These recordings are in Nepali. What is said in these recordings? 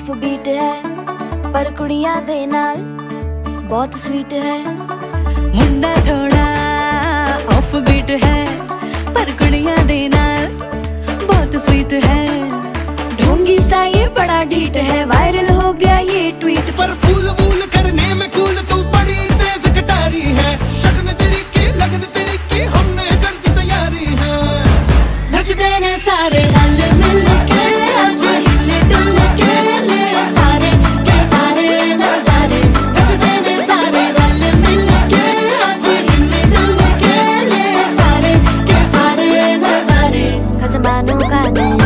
ऑफ बीट है पर कुड़ियां दे नाल बहुत स्वीट है। मुंडा थोड़ा ऑफ बीट है पर कुड़ियां दे नाल बहुत स्वीट है। ढोंगी सा ये बड़ा ढीठ है, वायरल हो गया ये ट्वीट। पर फूल वूल करने में कूल तू बड़ी तेज कटारी है। शगन तेरी की लगन तेरी की हमने कर दी तैयारी है। नचते ने सारे रल मिल के आज हिले डुल के ले सारे के सारे नजारे। नचते ने सारे रल मिल के आज हिले डुल के ले सारे के सारे नजारे। खसमानों का नहीं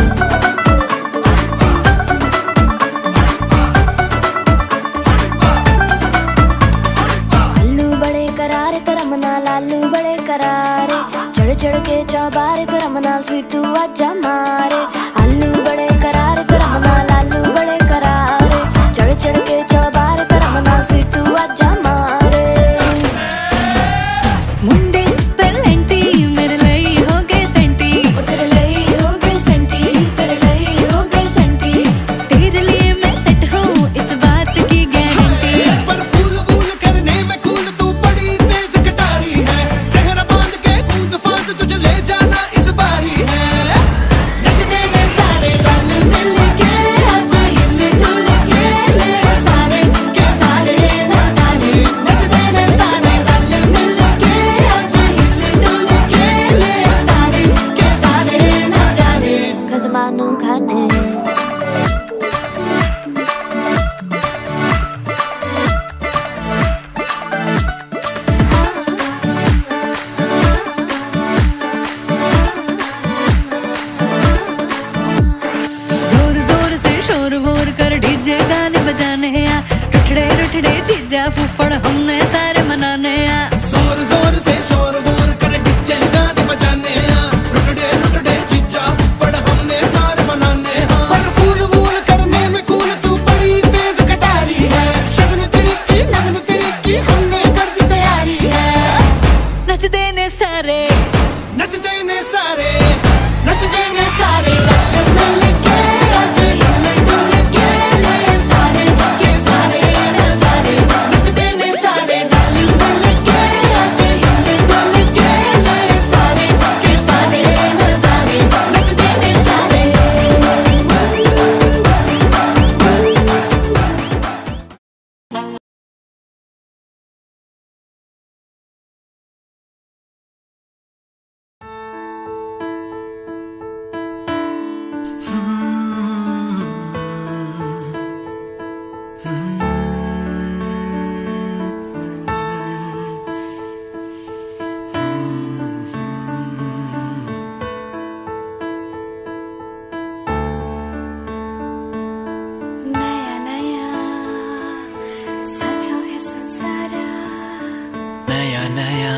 लालू बड़े करारे, चढ़ चढ़ के चौबारे तो रमनाल स्वीटू आजा मारे। आलू बड़े करारे तो रमनाल आलू बड़े करारे, चढ़ चढ़ के चौबारे तो रमनाल स्वीटू आजा मारे। मुंडे पेलेंटी मेरे लई हो गए सेंटी, तेरे लई हो गए सेंटी, तेरे लई हो गए सेंटी। तेरे लिए मैं सेट हूँ इस बात की गारंटी। पर फूल वूल करने में कूल तू बड़ी तेज कटारी है। सहरा बांध के कूद फांद तुझे ले जाना इस बारी है। नचते ने सारे रल मिल के आज हिले डुल के ले सारे के सारे नजारे। नचते ने सारे रल मिल के आज हिले डुल के ले सारे के सारे नजारे। खसमानू खाने जोर जोर से शोर वोर कर डीजे गाने बजाने आ। रुठड़े रुठड़े जीजा फूफड़ हमने सारे मनाने आ। जोर जोर से शोर वोर कर डीजे गाने बजाने आ। रुटड़े रुटड़े जीजा फुफड़ हमने सारे मनाने हाँ। पर फूल वूल करने में कूल तू बड़ी तेज कटारी है। शगन तेरी की लगन तेरी की हमने कर दी तैयारी है। नचते ने सारे नचते ने सारे नचते ने सारे रल मिल के आज हिले डुल के ले सारे के सारे नजारे। नचते ने सारे रल मिल के आज हिले डुल के ले सारे के सारे नजारे। नचते ने सारे नया नया सजो है संसार। नया नया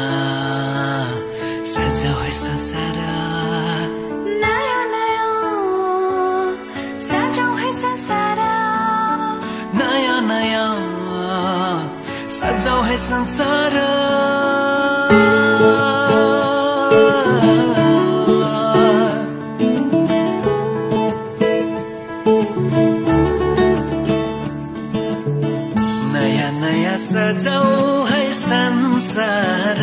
सजो है संसार। नया नया सजो है संसार। नया नया सजो है संसार। नया नया सजाऊ है संसार।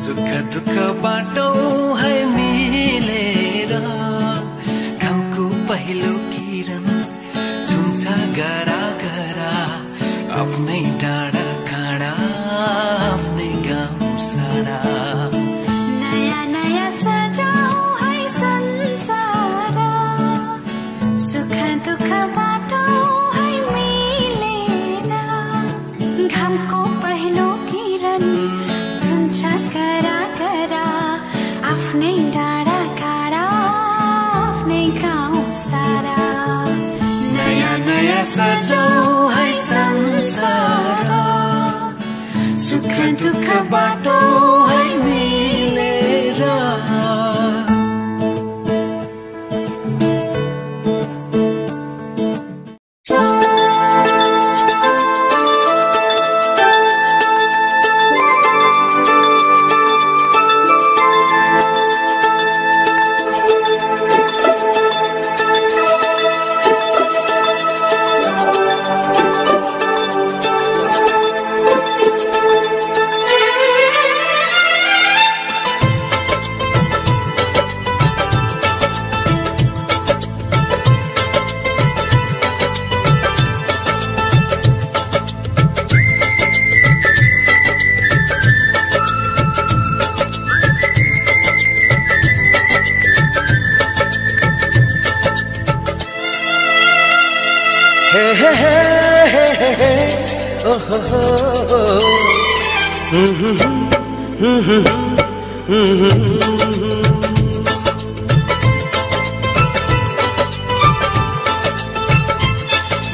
सुख दुख बाटो है मिलेर। घामको पहिलो किरण छुन्छ गरा गरा आफ्नै डाँडा काँडा आफ्नै गाउँ सारा। नया नया सजाऊ है संसार। सुख दुख बाटो है मिलेर। घामको पहिलो किरण छुन्छ गरा गरा आफ्नै डाँडा काँडा आफ्नै गाउँ सारा। नया नया सजाऊ है संसार। सुख दुख बाटो है मिलेर।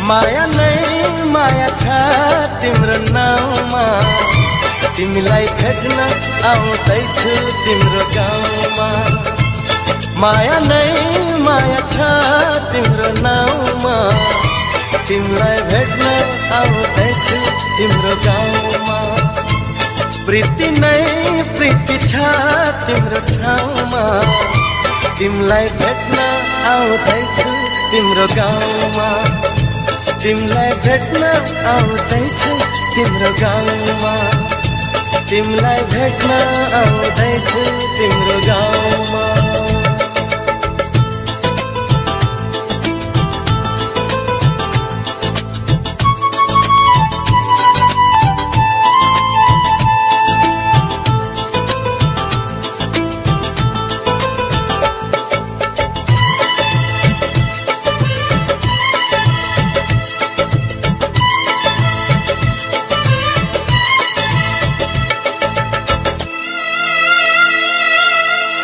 माया नै माया छ तिम्रो नाउँमा, तिमीलाई भेट्न आउँदैछु तिम्रो गाउँमा। माया नै माया छ तिम्रो नाउँमा, तिमीलाई भेट्न आउँदैछु तिम्रो गाउँमा। प्रीति नै प्रीति छ तिम्रो ठाउँमा, तिमीलाई भेट्न आउँदैछु तिम्रो गाउँमा। तिमीलाई भेट्न आउँदैछु तिम्रो गाउँमा, तिमीलाई भेट्न आउँदैछु तिम्रो गाउँमा।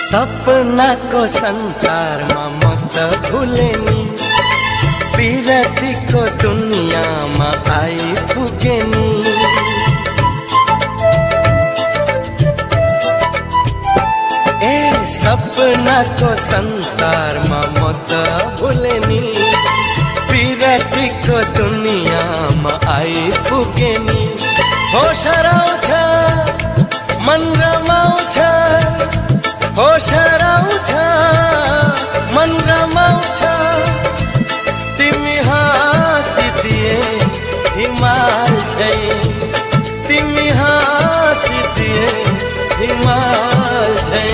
सपनाको संसारमा म त भुले नि, विरतीको दुनियाँमा आइपुगे नि। ए सपनाको संसारमा म त भुले नि, विरतीको दुनियाँमा आइपुगे नि। होस हराउँछ मन रमाउँछ, होस हराउँछ मन रमाउँछ, तिमी हाँसिदिए हिमाल झै, तिमी हाँसिदिए हिमाल झै।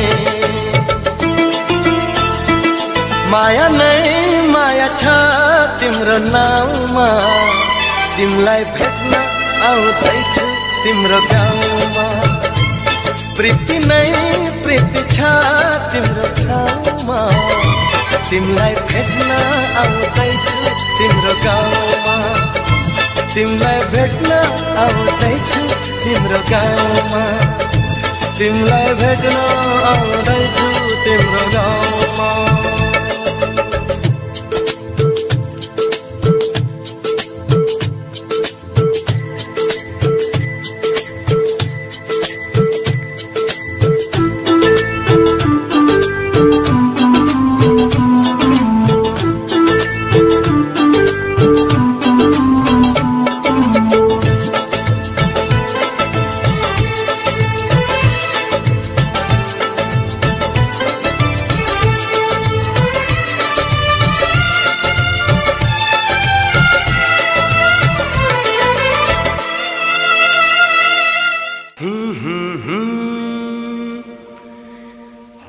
माया नै माया छ तिम्रो नाउँमा, तिमीलाई भेट्न आउँदैछु तिम्रो गाउँमा। प्रीति नै प्रीति छ तिम्रो ठाउँमा, तिमीलाई भेट्न आउँदैछु तिम्रो गाउँमा। तिमीलाई भेट्न आउँदैछु तिम्रो गाउँमा, तिमीलाई भेट्न आउँदैछु तिम्रो गाउँमा।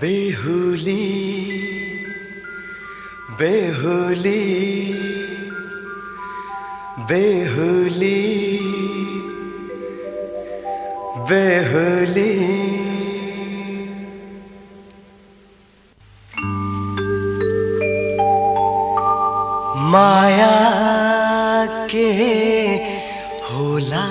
बेहुली बेहुली बेहुली बेहुली। माया के होला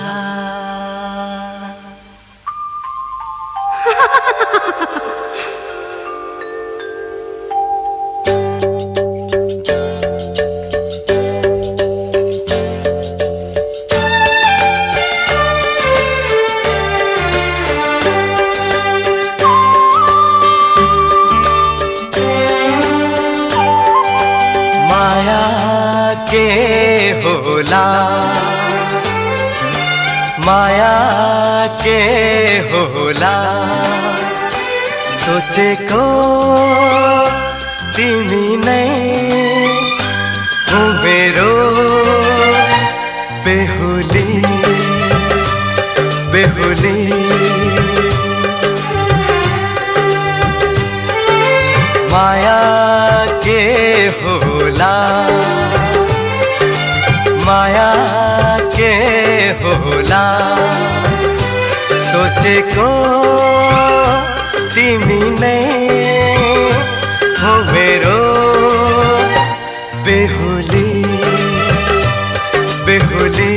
माया के होला, सोचेको तिमी नै हो मेरो बेहुली बेहुली। माया के होला, माया के होला, सोचेको तिमी नै हो मेरो बेहुली बेहुली।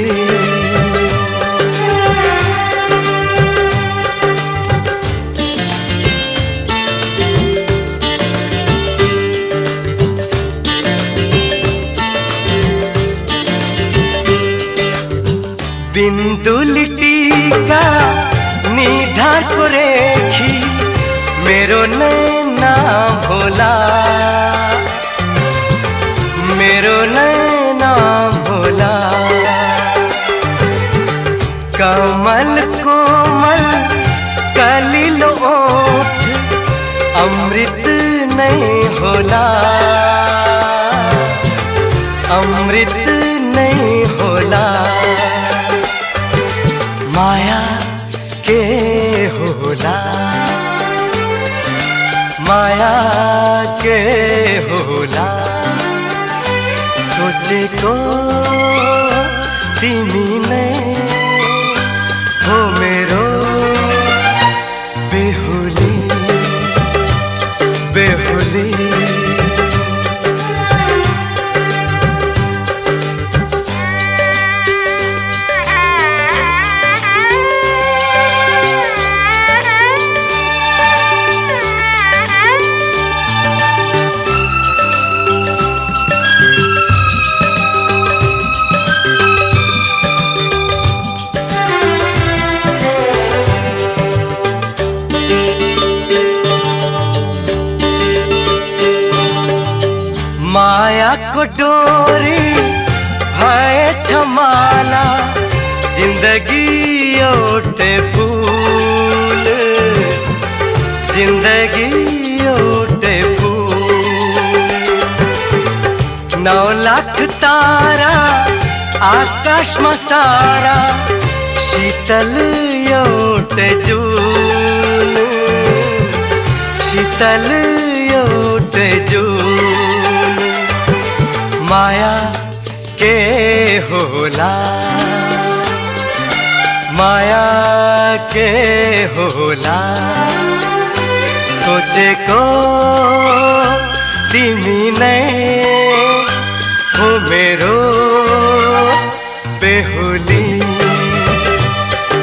सिन्धुलीटीका निधारको रेखी मेरो नैना भोला, मेरो नैना भोला। कमल कोमल कलिलो ओठ अमृत नहीं होला, अमृत नहीं होला। माया के होला, माया के होला। सोचेको तिमी नै हो मेरो बेहुली, बेहुली। माया को डोरी भएछ माला, जिन्दगी एउटै फूल, जिन्दगी एउटै फूल। 9 लाख तारा आकाशमा सारा, शीतल एउटै जून, शीतल एउटै जून। माया के होला, माया के होला। सोचेको तिमी नै हो मेरो बेहुली,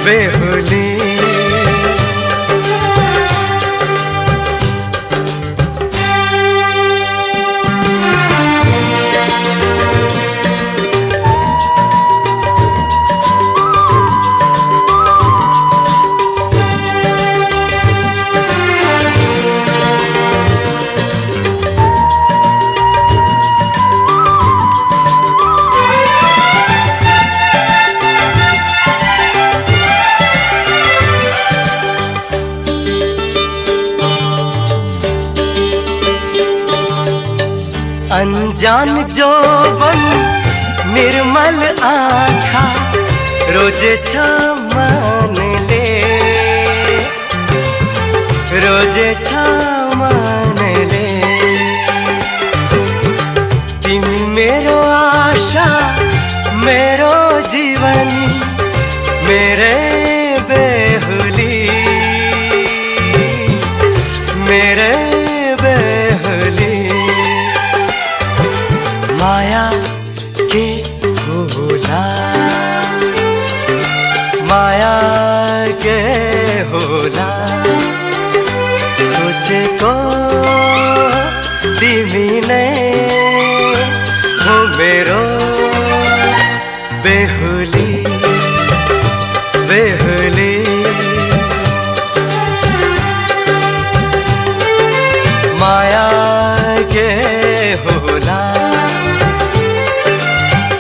बेहुली। अनजान जोबन निर्मल आँखा, रोजे छ मनले, रोजे छ मनले। तिमी मेरो आशा, मेरो जीवनी, मेरे बेहुली, मेरे बेहुली। माया के होला, माया के होला। सोचेको तिमी नै हो मेरो बेहुली, बेहुली। माया के होला,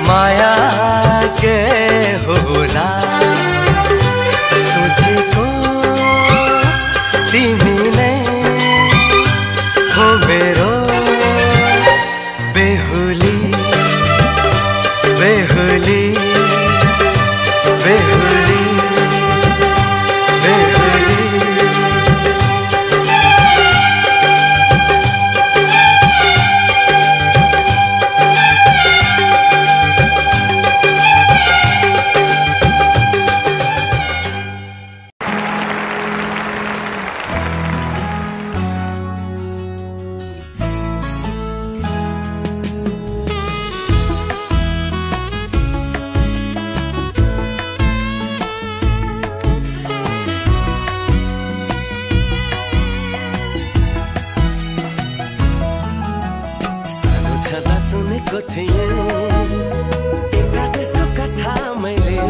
माया के होला। सोचेको तिमी नै हो मेरो बेहुली, बेहुली, बेहुली, बेहुली। सुनेको थिएँ एका देशको कथा मैले,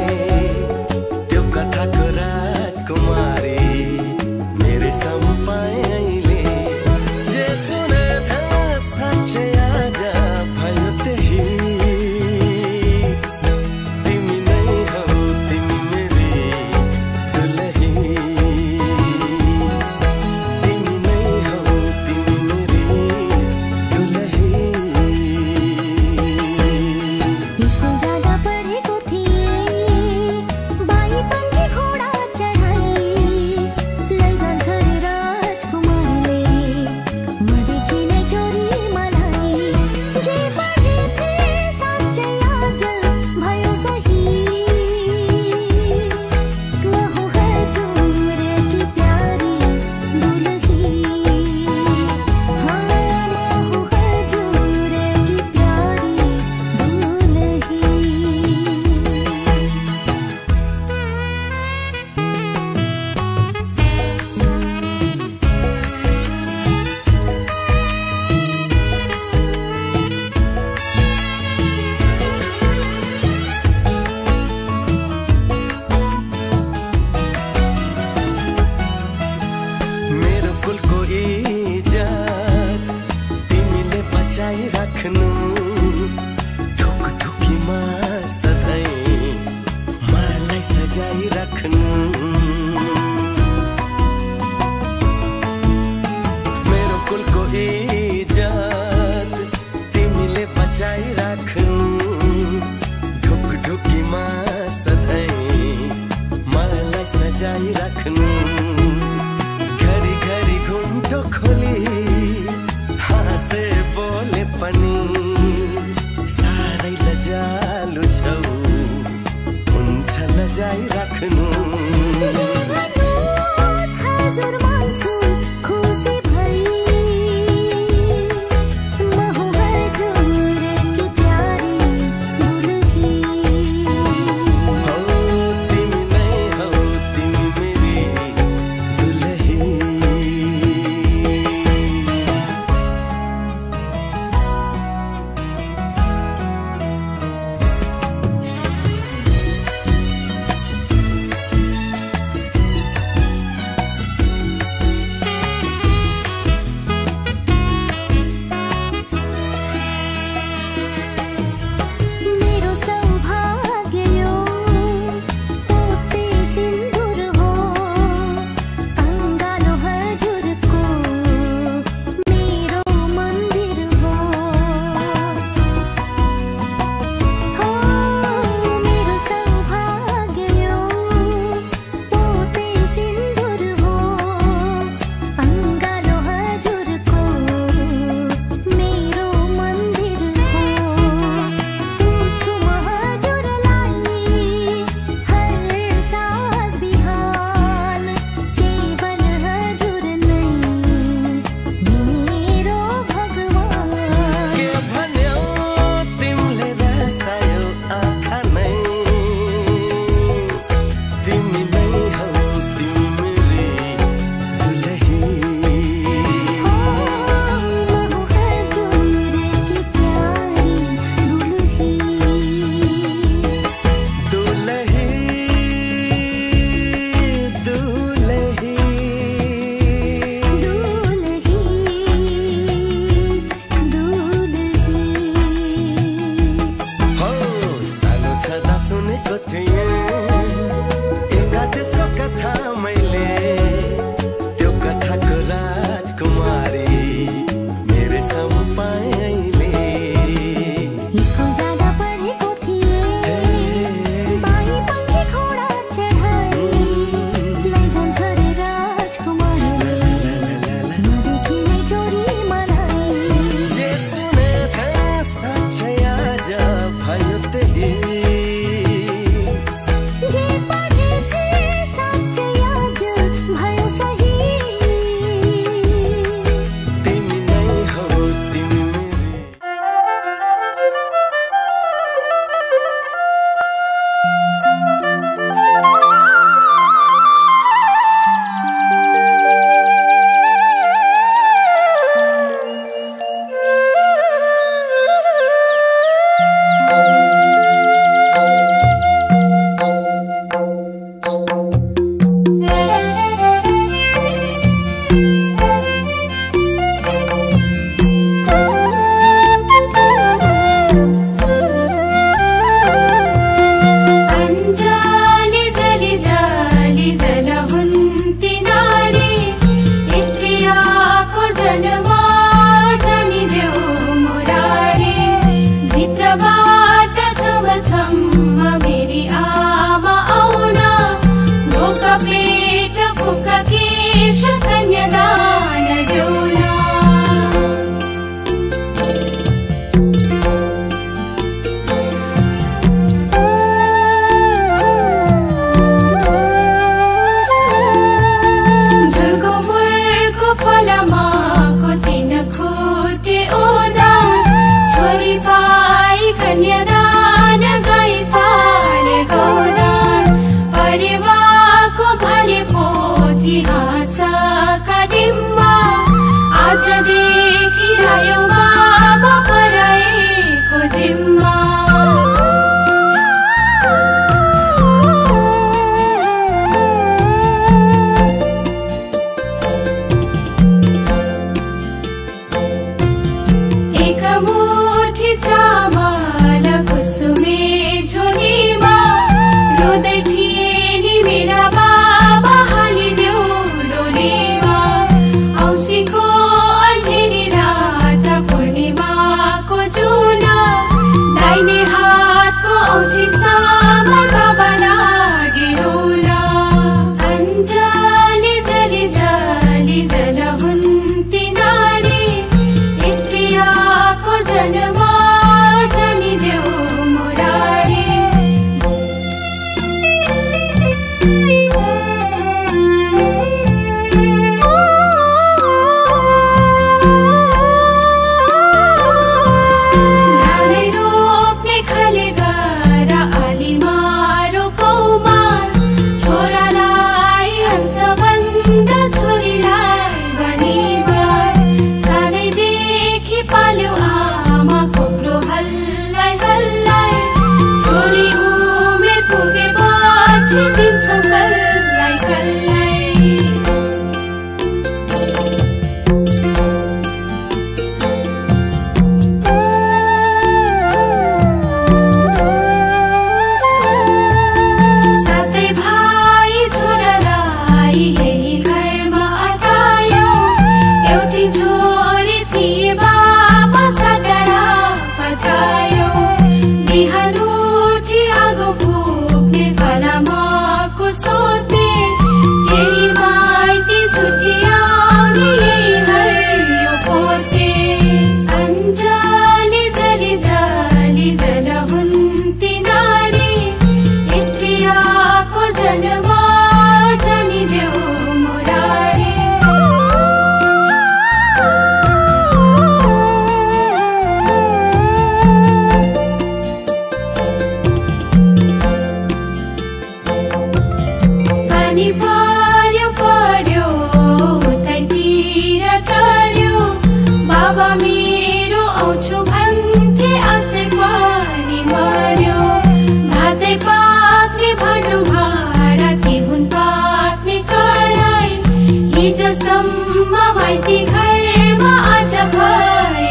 माइती घरमा आज भए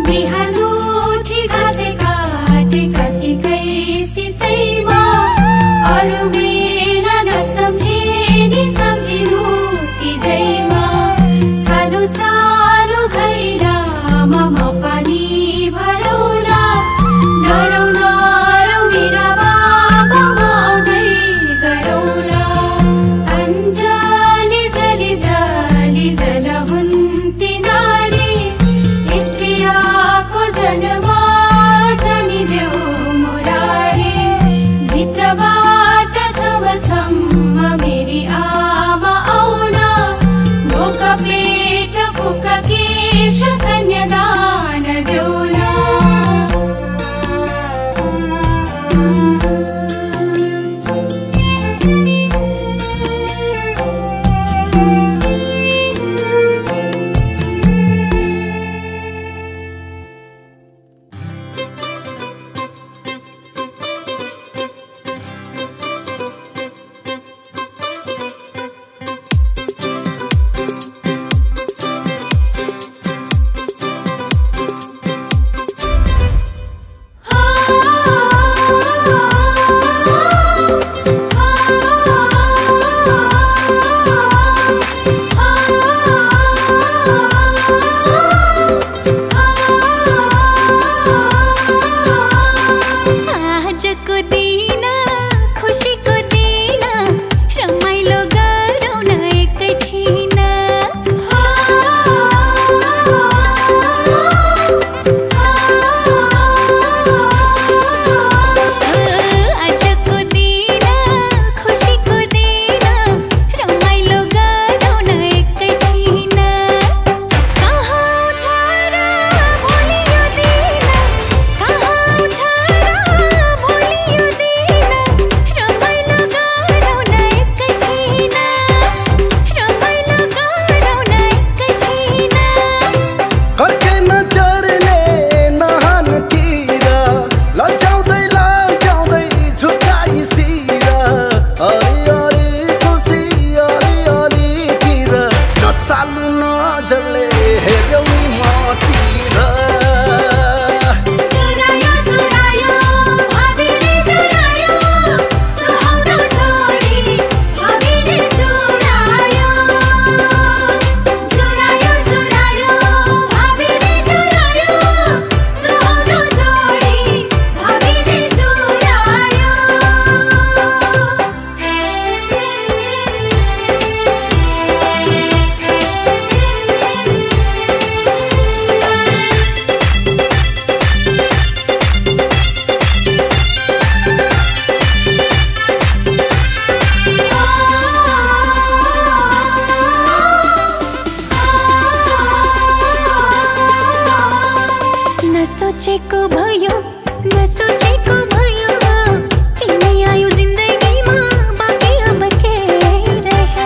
बिहान उठी घाँसे काटे कतिकै सितैमा अरू बेला नसम्झिनी सम्झिनु तिजैमा सानो सानो घैलामा म पानी भरौला नरौ नरौ मेरा बाबा आउँदै गरौला अञ्जली जली जली जल हुन्ती नारी स्त्रीको जन्म जनिदेऊ मुरारी भित्रबाट छमछम मेरी आमा आउला ढोका पेट फुका केश कन्यादान देउला आजको दिन खुसीको दिन रमाइलो गरौँ न एकैछिन आजको दिन खुसीको दिन रमाइलो गरौँ न एकैछिन कहाँ आउँछ र भोलि यो दिन कहाँ आउँछ र भोलि यो दिन रमाइलो गरौँ न एकैछिन रमाइलो गरौँ न एकैछिन कर्के नजरले नहानतिर लजाउँदै झुकाई सिरा अलि अलि खुसी अलि अलितिर नसाल्नु नजरले हेर्यौ नि मतिर चुरायो चुरायो भाबीले चुरायो सुहाउँदो छोरी भाबीले चुरायो चुरायो चुरायो भाबीले चुरायो सुहाउँदो छोरी भाबीले चुरायो नसोचेको भयो नसोचेको भयो तिमी आयो जिन्दगीमा बाँकी अब के रह्यो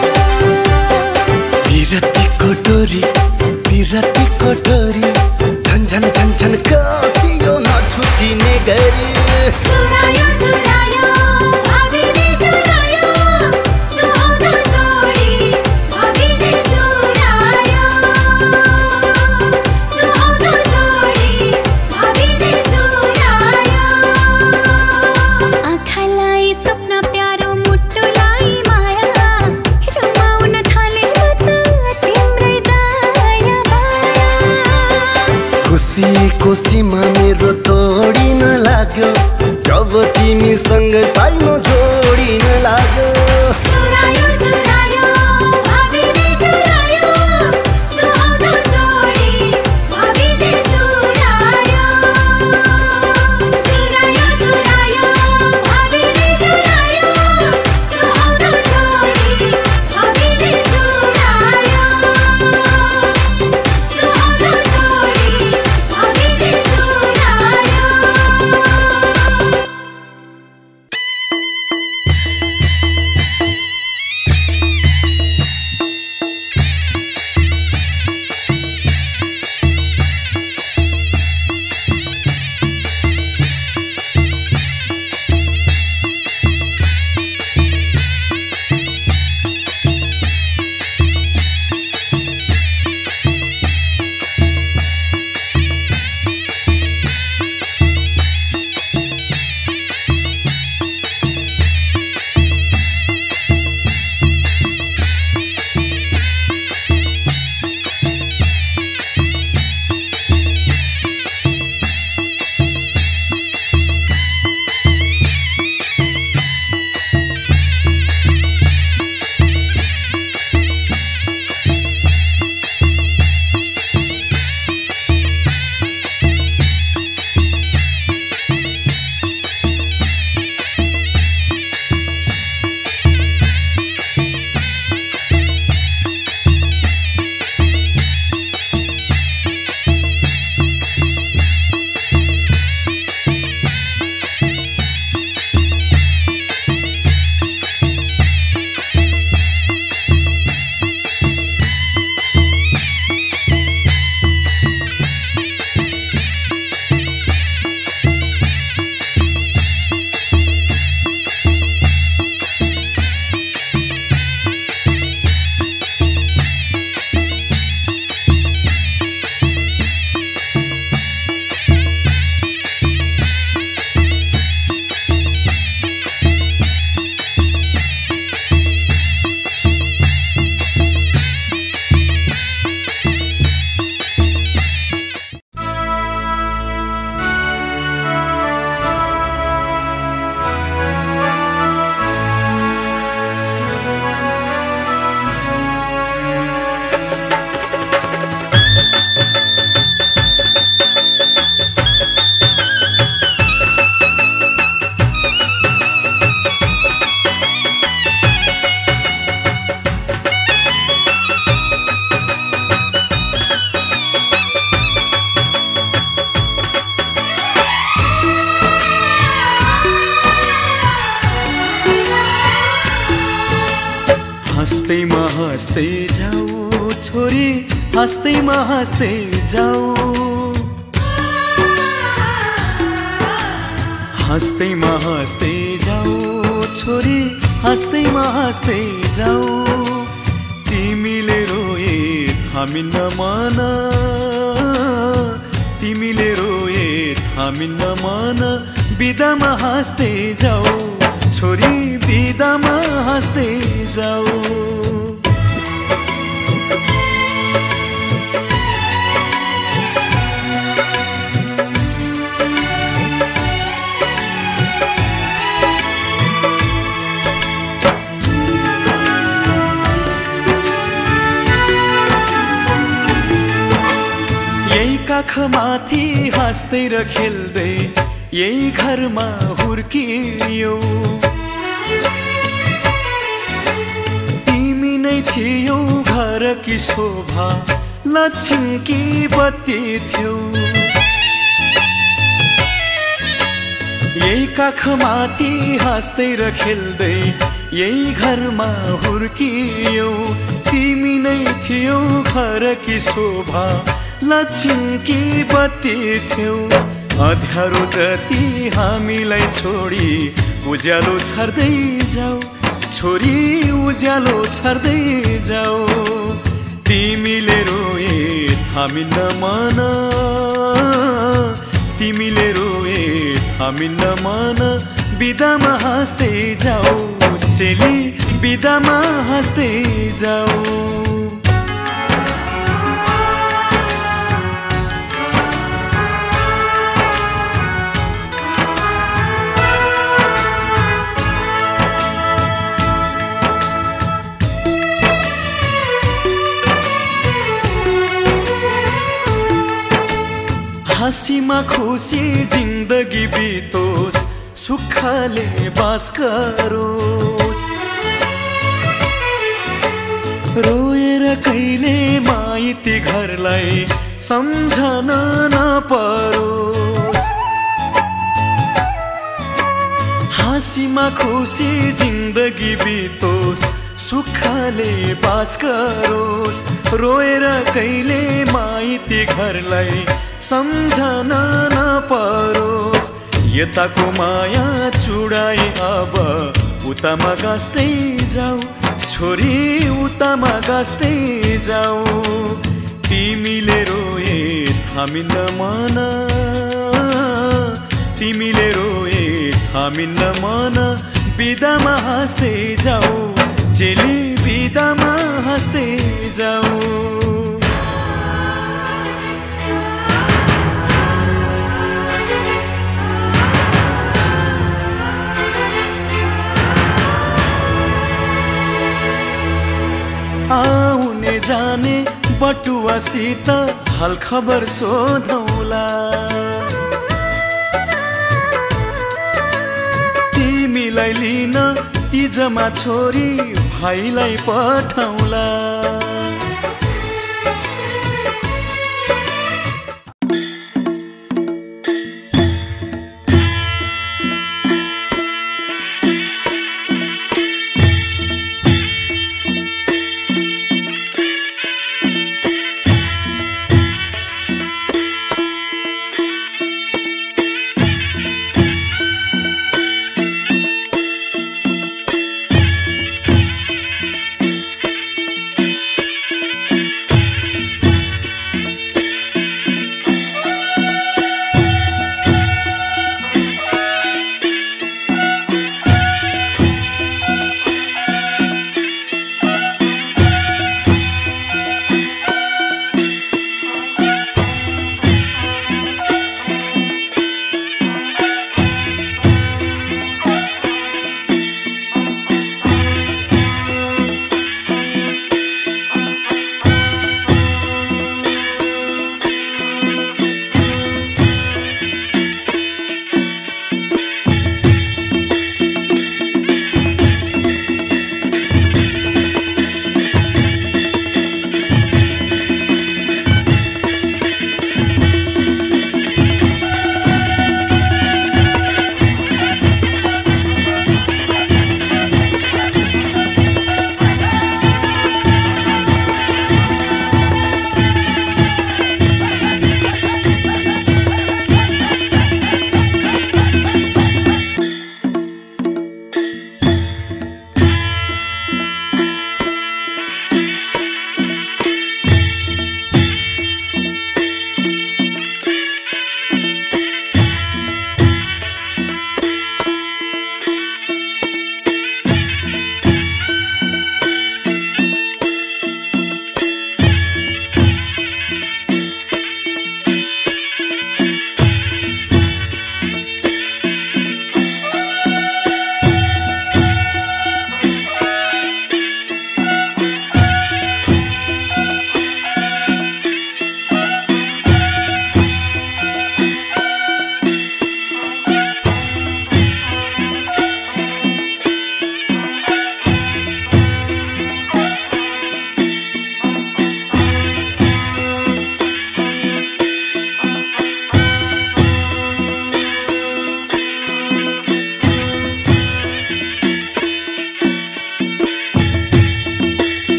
विरतीको डोरी झन्झन झन्झन कसियो नछुटिने गरी चुरायो चुरायो भाबीले चुरायो सुहाउँदो छोरी भाबीले चुरायो सुहाउँदो छोरी भाबीले चुरायो आँखालाई सपना प्यारो मुटुलाई माया रमाउन थाले त तिम्रै दया माया खुसीको सीमा मेरो तोडिन लाग्यो जब तिमीसँग साइनो जोडिन लाग्यो चुरायो चुरायो भाबीले चुरायो सुहाउँदो छोरी भाबीले चुरायो चुरायो चुरायो भाबीले चुरायो सुहाउँदो छोरी भाबीले चुरायो सुहाउँदो छोरी भाबीले चुरायो हाँस्दै जाऊ छोरी, हाँस्दैमा हाँस्दै जाऊ, हाँस्दैमा हाँस्दै जाऊ छोरी, हाँस्दैमा हाँस्दै जाऊ। तिमीले रोए थामिन्न मन, तिमीले रोए थामिन्न मन, बिदामा हाँस्दै जाऊ छोरी, बिदामा हाँस्दै जाऊ। काखमाथि हाँस्दै र खेल्दै यही घरमा हुर्कियौ, तिमी नै थियौ घरकी शोभा, लक्ष्मीकी बत्ती थियौ। यही काखमाथि हाँस्दै र खेल्दै यही घरमा हुर्कियौ, तिमी नै थियौ घरकी शोभा, लक्ष्मीकी बत्ती थियौ। अँध्यारो जति हामीलाई छोडी उज्यालो छर्दै जाऊ छोरी, उज्यालो छर्दै जाऊ। तिमीले रोए थामिन्न मन, तिमीले रोए थामिन्न मन, बिदामा हाँस्दै जाऊ चेली, बिदामा हाँस्दै जाऊ। हाँसीमा खुसी जिन्दगी बितोस्, सुखले बास गरोस्, रोएर कहिले माइती घरलाई सम्झन नपरोस्। हाँसीमा खुसी जिन्दगी बितोस्, सुखले बास गरोस्, रोएर कहिले माइती घरलाई सम्झन नपरोस्। यताको माया चुडाई अब उतामा गाँस्दै जाऊ छोरी, उतामा गाँस्दै जाऊ। तिमीले रोए थामिन्न मन, तिमीले रोए थामिन्न मन, बिदामा हाँस्दै जाऊ चेली, बिदामा हाँस्दै जाऊ। आउने जाने बटुवासित हाल खबर सोधौला, तिमीलाई लिन तिजमा छोरी भाइलाई पठाउला।